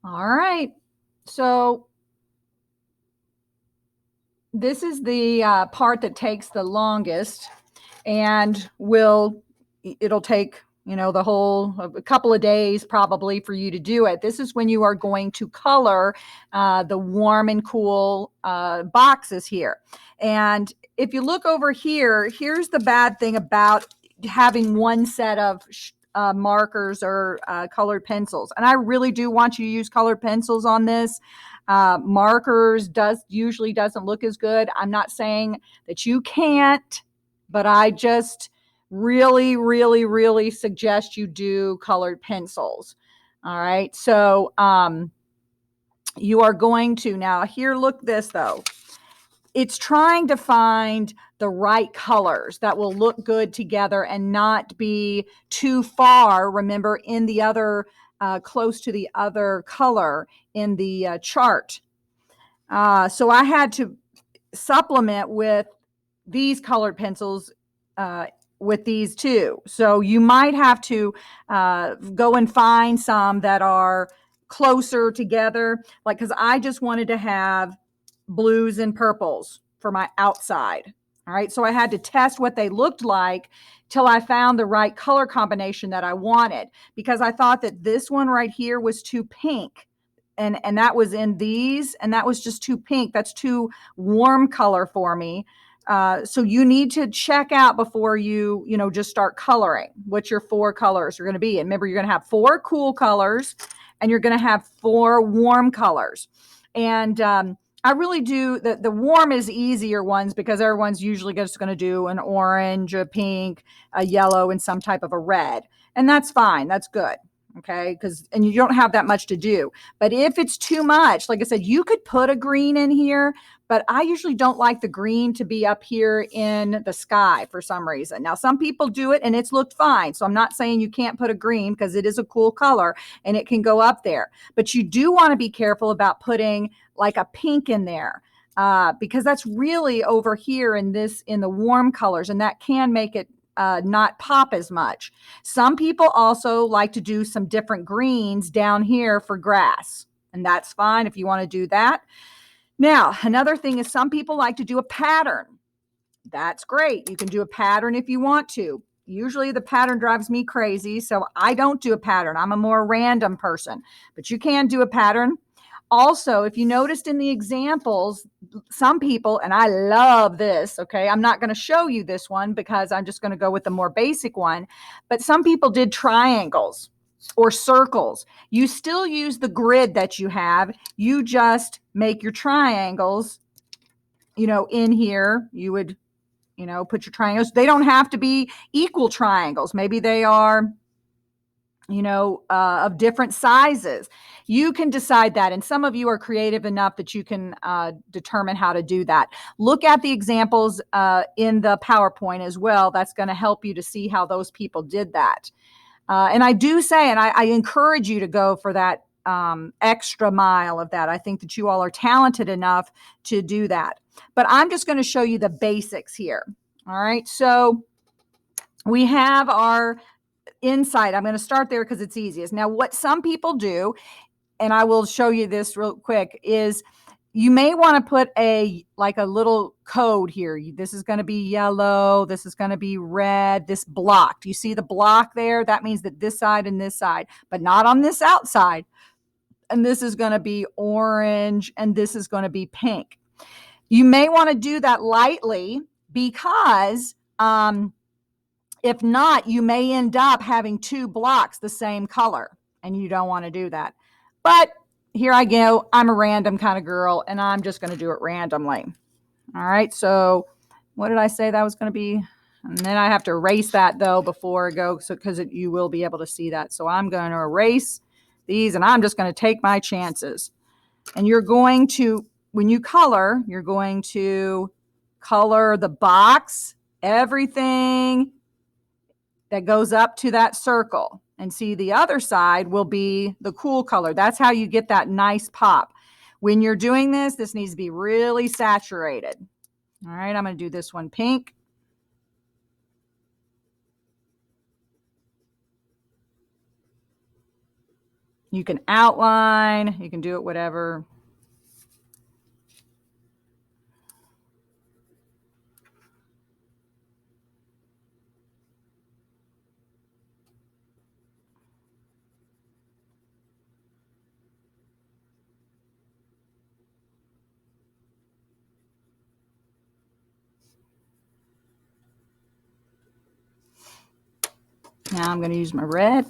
All right. So this is the part that takes the longest, and it'll take the whole a couple of days probably for you to do it. This is when you are going to color the warm and cool boxes here. And if you look over here, here's the bad thing about having one set of markers or colored pencils. And I really do want you to use colored pencils on this. Markers usually doesn't look as good. I'm not saying that you can't, but I just really, really, really suggest you do colored pencils. All right. So you are going to now here, look this though. It's trying to find the right colors that will look good together and not be too far. Remember, in the other, close to the other color in the chart. So I had to supplement with these colored pencils with these two. So you might have to go and find some that are closer together, like, because I just wanted to have blues and purples for my outside. All right. So I had to test what they looked like till I found the right color combination that I wanted, because I thought that this one right here was too pink. And that was in these, and that was just too pink. That's too warm color for me. So you need to check out before you just start coloring what your four colors are going to be. And remember, you're going to have four cool colors and you're going to have four warm colors. And I really do the warm is easier ones, because everyone's usually just going to do an orange, a pink, a yellow, and some type of a red. And that's fine. That's good. Okay. And you don't have that much to do. But if it's too much, like I said, you could put a green in here, but I usually don't like the green to be up here in the sky for some reason. Now, some people do it and it's looked fine. So I'm not saying you can't put a green, because it is a cool color and it can go up there. But you do want to be careful about putting like a pink in there, because that's really over here in the warm colors, and that can make it not pop as much. Some people also like to do some different greens down here for grass, and that's fine if you want to do that. Now, another thing is some people like to do a pattern. That's great. You can do a pattern if you want to. Usually the pattern drives me crazy, so I don't do a pattern. I'm a more random person, but you can do a pattern. Also, if you noticed in the examples, some people, and I love this, okay, I'm not going to show you this one because I'm just going to go with the more basic one, but some people did triangles or circles. You still use the grid that you have. You just make your triangles, in here. You would, put your triangles. They don't have to be equal triangles. Maybe they are of different sizes. You can decide that. And some of you are creative enough that you can determine how to do that. Look at the examples in the PowerPoint as well. That's going to help you to see how those people did that. And I do say, and I encourage you to go for that extra mile of that. I think that you all are talented enough to do that. But I'm just going to show you the basics here. All right. So we have our inside. I'm going to start there because it's easiest. Now, what some people do, and I will show you this real quick, is you may want to put a little code here. This is going to be yellow. This is going to be red. This block. Do you see the block there? That means that this side and this side, but not on this outside. And this is going to be orange, and this is going to be pink. You may want to do that lightly, because if not, you may end up having two blocks the same color, and you don't want to do that. But here I go. I'm a random kind of girl, and I'm just going to do it randomly. All right. So what did I say that was going to be? And then I have to erase that, though, before I go, because you will be able to see that. So I'm going to erase these, and I'm just going to take my chances. And you're going to, when you color, you're going to color the box, everything that goes up to that circle, and see the other side will be the cool color. That's how you get that nice pop. When you're doing this needs to be really saturated. All right, I'm going to do this one pink. You can outline, you can do it whatever. Now I'm going to use my red.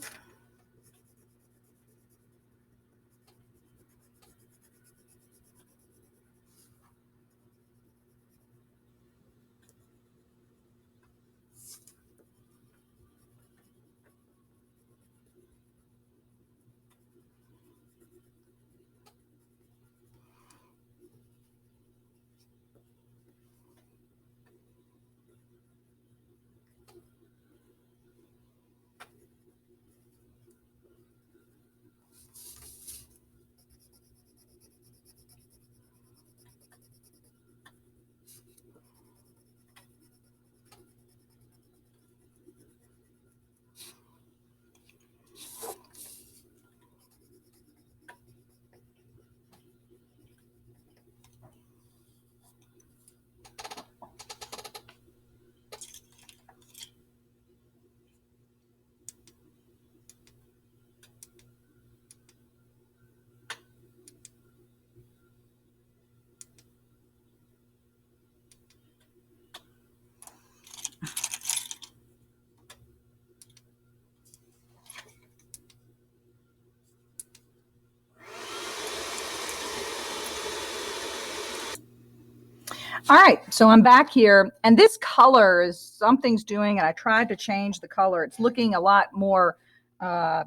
All right, so I'm back here, and this color is something's doing, and I tried to change the color. It's looking a lot more. I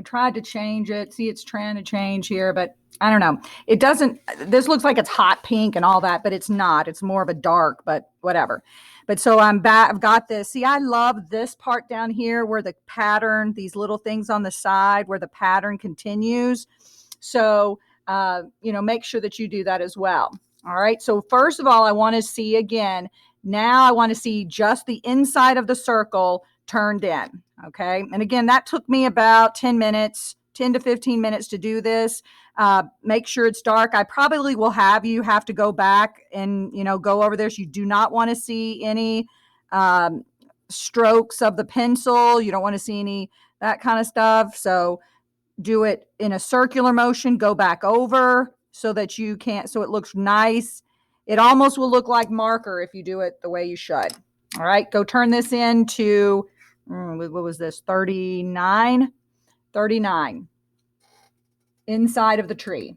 tried to change it. See, it's trying to change here, but I don't know. It doesn't. This looks like it's hot pink and all that, but it's not. It's more of a dark, but whatever. But so I'm back. I've got this. See, I love this part down here where the pattern, these little things on the side where the pattern continues. So, make sure that you do that as well. All right. So first of all, I want to see again. Now I want to see just the inside of the circle turned in. Okay. And again, that took me about 10 minutes, 10 to 15 minutes to do this. Make sure it's dark. I probably will have you have to go back and, go over this. You do not want to see any strokes of the pencil. You don't want to see any that kind of stuff. So do it in a circular motion, go back over so that you can't, so it looks nice. It almost will look like marker if you do it the way you should. All right, go turn this into, what was this, 39? 39 inside of the tree.